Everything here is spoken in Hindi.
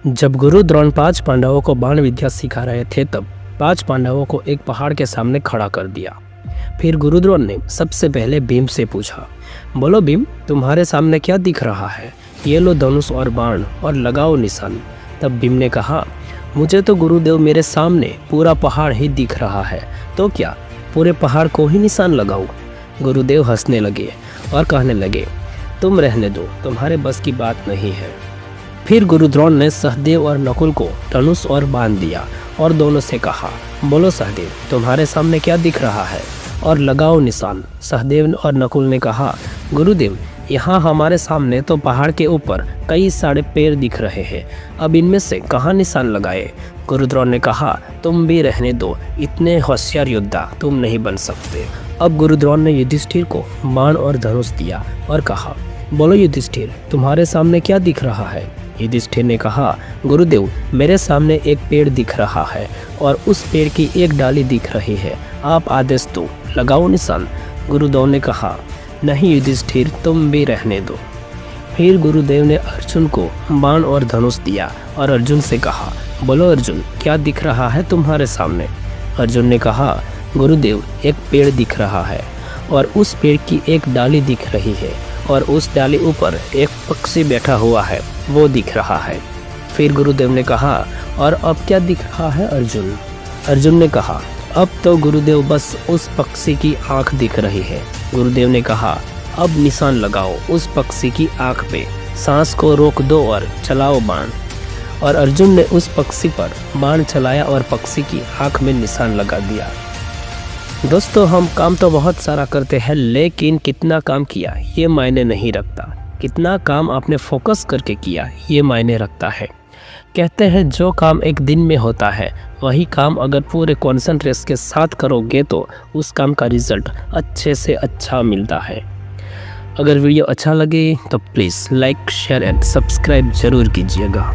जब गुरु द्रोण 5 पांडवों को बाण विद्या सिखा रहे थे तब 5 पांडवों को एक पहाड़ के सामने खड़ा कर दिया। फिर गुरु द्रोण ने सबसे पहले भीम से पूछा, बोलो भीम, तुम्हारे सामने क्या दिख रहा है? ये लो धनुष और बाण और लगाओ निशान। तब भीम ने कहा, मुझे तो गुरुदेव मेरे सामने पूरा पहाड़ ही दिख रहा है, तो क्या पूरे पहाड़ को ही निशान लगाऊं? गुरुदेव हंसने लगे और कहने लगे, तुम रहने दो, तुम्हारे बस की बात नहीं है। फिर गुरु द्रोण ने सहदेव और नकुल को धनुष और बाण दिया और दोनों से कहा, बोलो सहदेव, तुम्हारे सामने क्या दिख रहा है और लगाओ निशान। सहदेव और नकुल ने कहा, गुरुदेव, यहाँ हमारे सामने तो पहाड़ के ऊपर कई सारे पेड़ दिख रहे हैं, अब इनमें से कहाँ निशान लगाए? गुरु द्रोण ने कहा, तुम भी रहने दो, इतने होशियार योद्धा तुम नहीं बन सकते। अब गुरु द्रोण ने युधिष्ठिर को बाण और धनुष दिया और कहा, बोलो युधिष्ठिर, तुम्हारे सामने क्या दिख रहा है? युधिष्ठिर ने कहा, गुरुदेव, मेरे सामने एक पेड़ दिख रहा है और उस पेड़ की एक डाली दिख रही है, आप आदेश दो, लगाओ निशान। गुरुदेव ने कहा, नहीं युधिष्ठिर, तुम भी रहने दो। फिर गुरुदेव ने अर्जुन को बाण और धनुष दिया और अर्जुन से कहा, बोलो अर्जुन, क्या दिख रहा है तुम्हारे सामने? अर्जुन ने कहा, गुरुदेव, एक पेड़ दिख रहा है और उस पेड़ की एक डाली दिख रही है और उस डाली ऊपर एक पक्षी बैठा हुआ है, वो दिख रहा है। फिर गुरुदेव ने कहा, और अब क्या दिख रहा है अर्जुन? अर्जुन ने कहा, अब तो गुरुदेव बस उस पक्षी की आंख दिख रही है। गुरुदेव ने कहा, अब निशान लगाओ उस पक्षी की आंख पे, सांस को रोक दो और चलाओ बाण। और अर्जुन ने उस पक्षी पर बाण चलाया और पक्षी की आंख में निशान लगा दिया। दोस्तों, हम काम तो बहुत सारा करते हैं, लेकिन कितना काम किया ये मायने नहीं रखता। कितना काम आपने फोकस करके किया ये मायने रखता है। कहते हैं जो काम एक दिन में होता है वही काम अगर पूरे कॉन्सेंट्रेशन के साथ करोगे तो उस काम का रिजल्ट अच्छे से अच्छा मिलता है। अगर वीडियो अच्छा लगे तो please like, share and subscribe ज़रूर कीजिएगा।